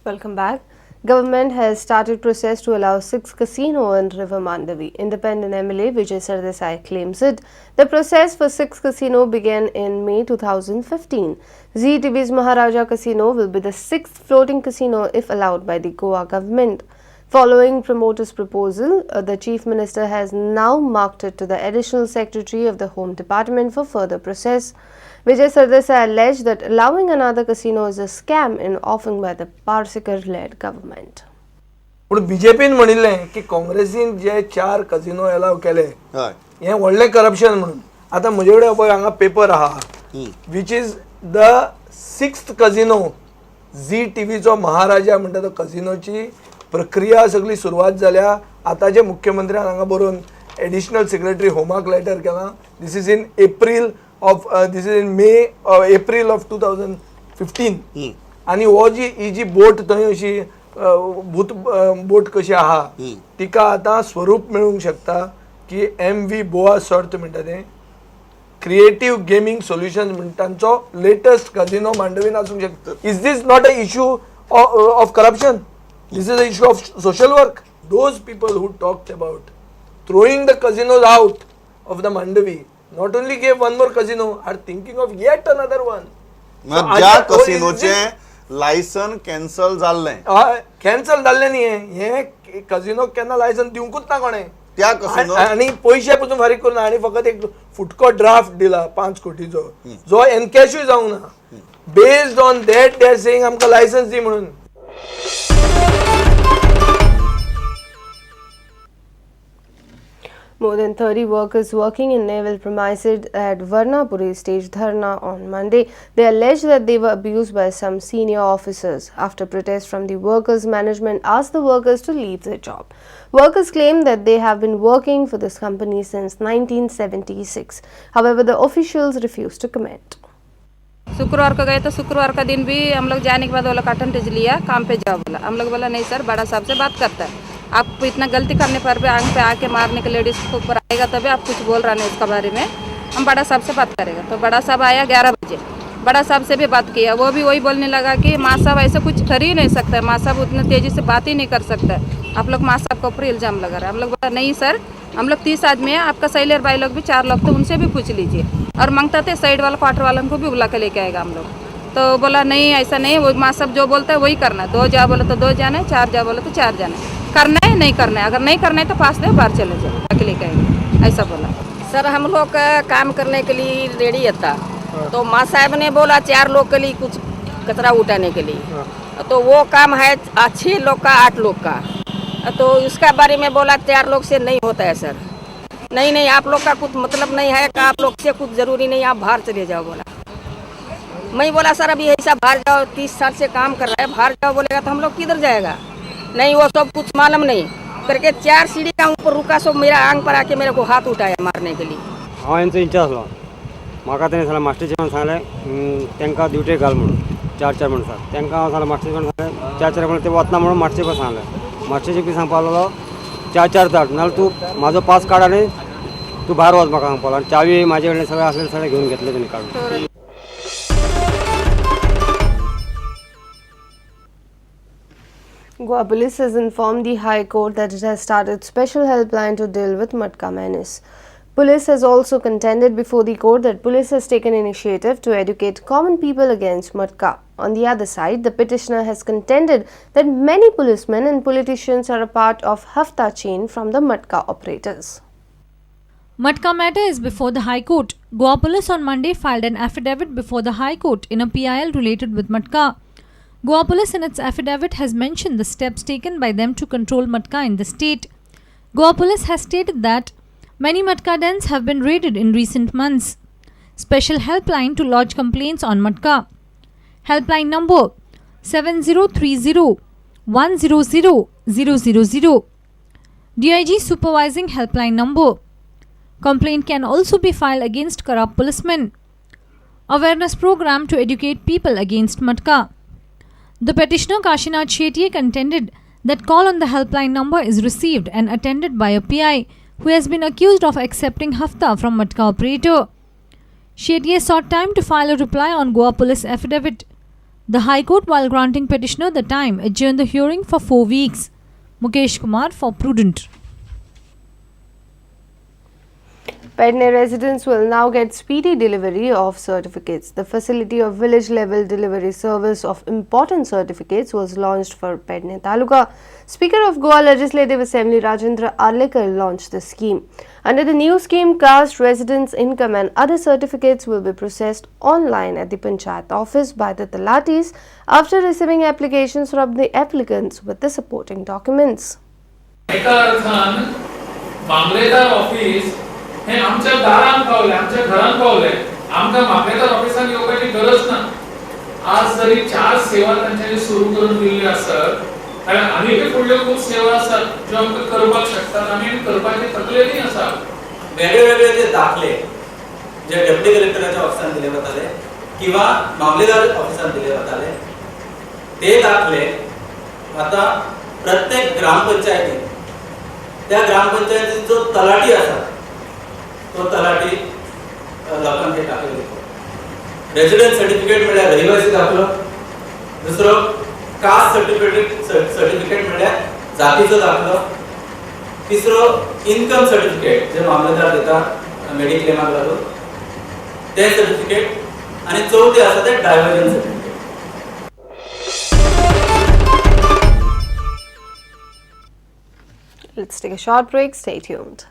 Welcome back. Government has started process to allow 6 casino in River Mandavi. Independent MLA Vijay Sardesai claims it. The process for 6 casino began in May 2015. Zee TV's Maharaja Casino will be the 6th floating casino if allowed by the Goa government. Following promoters' proposal, the Chief Minister has now marked it to the Additional Secretary of the Home Department for further process. Vijay Sardesai alleged that allowing another casino is a scam and offering by the Parsikar-led government. पण बीजेपीन म्हणिल्लें की काँग्रेसीन जे 4 casino अलाव केले हे व्हडले corruption म्हणून. आता म्हजे कडेन पळय हांगा पेपर आहा which is the 6th casino. झी टीव्हीचो महाराजा म्हणटा तो कझिनोची प्रक्रिया सगळी सुरवात जाल्या. आतांचे मुख्यमंत्र्यान हांगा बरोवन एडिशनल सेक्रेटरी होमाक लेटर केला. This is in April of this is in may April of 2015. आनी हो ही जी बोट थंय अशी भूत बोट कशी आहा तिका आतां स्वरूप मेळूंक शकता की MV बोआ सर्त म्हणटा तें क्रिएटिव्ह गेमिंग सोल्युशन म्हणटांचो लेटेस्ट कझिनो मांडवीन आसूंक शकता. Is this not a issue of corruption? This is a issue of social work. Those people who talked about throwing the casinos out of the Mandavi not only gave one more casino, are thinking of yet another one. ज्या कसिनोचे licence cancel जाल्लें cancel जाल्लें न्ही हे casino केन्ना licence दिवंकूच ना कोणें त्या casino आनी पयशे पसून फारीक करून आनी फकत एक फुटको ड्राफ्ट दिला 5 कोटीचो जो एनकॅशूय जावंक ना. Based on that they are saying आमकां लायसन्स दी म्हणून. More than 30 workers working in naval premises at Varnapuri staged dharna on Monday. They alleged that they were abused by some senior officers. After protest from the workers, management asked the workers to leave their job. Workers claim that they have been working for this company since 1976. However, the officials refused to comment. शुक्रवार को गए तो शुक्रवार का दिन भी हम लोग जाने के बाद बोला अटेंडेंस लिया, काम पे जाओ बोला. हम लोग बोला नहीं सर, बड़ा साहब से बात करता है. आप इतना गलती करने पर भी आंख पे आके मारने के लेडीज के ऊपर आएगा तभी आप कुछ बोल रहा नहीं उसके बारे में. हम बड़ा साहब से बात करेगा. तो बड़ा साहब आया 11 बजे. बड़ा साहब से भी बात किया. वो भी वही बोलने लगा कि माँ साहब ऐसे कुछ कर ही नहीं सकता है. माँ साहब उतनी तेज़ी से बात ही नहीं कर सकता है. आप लोग माँ साहब के ऊपर इल्ज़ाम लगा रहे हैं. हम लोग बोला नहीं सर, हम लोग 30 आदमी हैं. आपका सैलर भाई लोग भी 4 लोग थे, उनसे भी पूछ लीजिए. और मांगता थे साइड वाला क्वार्टर वालों को भी बुला के लेके आएगा हम लोग. तो बोला नहीं ऐसा नहीं, वो माँ साहब जो बोलता है वही करना है. 2 जा बोला तो 2 जाना है, 4 जा बोला तो 4 जाना है. करना है नहीं करना है, अगर नहीं करना है तो पास दे बाहर चले जाओ, अकेले कहेंगे ऐसा बोला. सर हम लोग काम करने के लिए रेडी था. तो माँ साहब ने बोला 4 लोग के लिए कुछ कचरा उठाने के लिए. तो वो काम है 6 लोग का 8 लोग का. तो उसका बारे में बोला 4 लोग से नहीं होता है सर. नहीं आप लोग का कुछ मतलब नहीं है, आप लोग से कुछ ज़रूरी नहीं, आप बाहर चले जाओ बोला. मैं बोला सर अभी ऐसा बाहर जाओ, 30 साल से काम कर रहा है, बाहर जाओ बोलेगा तो हम लोग किधर जाएगा. नहीं वो सब कुछ मालूम नहीं करके 4 सीढ़ी का ऊपर रुका. सो मेरा आंग पर आके मेरे को हाथ उठाया मारने के लिए. हांव हेंचो इंचार्ज आसलो. म्हाका तेणें सांगलें मास्टर जेवण सांगलें तांकां ड्युटेक घाल म्हणून 4 म्हणून. तांकां हांव सांगलें मास्टर जेवण सांगलें 4 म्हणून ते वतना म्हणून मास्टर जेवण सांगलें. मास्टर जेवण सांगपा लागलो 4 धाड नाल्यार तूं म्हाजो पास काड आनी तूं भायर वच म्हाका सांगपाक लागलो. आनी चावी म्हाजे कडेन सगळें आसलें सगळें घेवन घेतलें तेणी काडून. Goa Police has informed the High Court that it has started special helpline to deal with Matka menace. Police has also contended before the court that police has taken initiative to educate common people against Matka. On the other side, the petitioner has contended that many policemen and politicians are a part of Hafta chain from the Matka operators. Matka matter is before the High Court. Goa Police on Monday filed an affidavit before the High Court in a PIL related with Matka. Goa Police in its affidavit has mentioned the steps taken by them to control Matka in the state. Goa Police has stated that many Matka dens have been raided in recent months. Special helpline to lodge complaints on Matka. Helpline number 7030 100 000. DIG supervising helpline number. Complaint can also be filed against corrupt policemen. Awareness program to educate people against Matka. The petitioner Kashinath Shetye contended that call on the helpline number is received and attended by a PI who has been accused of accepting hafta from Matka operator. Shetye sought time to file a reply on Goa Police affidavit. The High Court, while granting petitioner the time, adjourned the hearing for 4 weeks. Mukesh Kumar for Prudent. Pedne residents will now get speedy delivery of certificates. The facility of village-level delivery service of important certificates was launched for Pedne Taluka. Speaker of Goa Legislative Assembly Rajendra Arlekar launched the scheme. Under the new scheme, caste, residence, income and other certificates will be processed online at the Panchayat office by the Talatis after receiving applications from the applicants with the supporting documents. एका अर्थान मामलेदार office हे आमच्या दारान पावले, आमच्या घरान पावले. आमकां मामलेदार ऑफिसान येवपाची गरज ना. आज जरी 4 सेवा तांच्यांनी सुरू करून दिल्ली आसत, कारण आनीकय फुडल्यो खूब सेवा आसात ज्यो आमकां करपाक शकतात आमी करपाची तकलेनी आसा. वेगवेगळे जे दाखले जे डेप्युटी कलेक्टराच्या ऑफिसान दिले वताले किंवा मामलेदार ऑफिसान दिले वताले ते दाखले आता प्रत्येक ग्रामपंचायतीत त्या ग्रामपंचायतीत जो तलाठी आसा तो तलाठी लोकांक हे दाखले दितो. रेसिडेंट सर्टिफिकेट म्हळ्यार रहिवासी दाखलो, दुसरो कास्ट सर्टिफिकेट म्हळ्यार जातीचो दाखलो, तिसरो इनकम सर्टिफिकेट जे मामलेदार दिता मेडिक्लेमाक लागून ते सर्टिफिकेट आणि चौथे आसा ते diversion certificate. Let's take a short break. Stay tuned.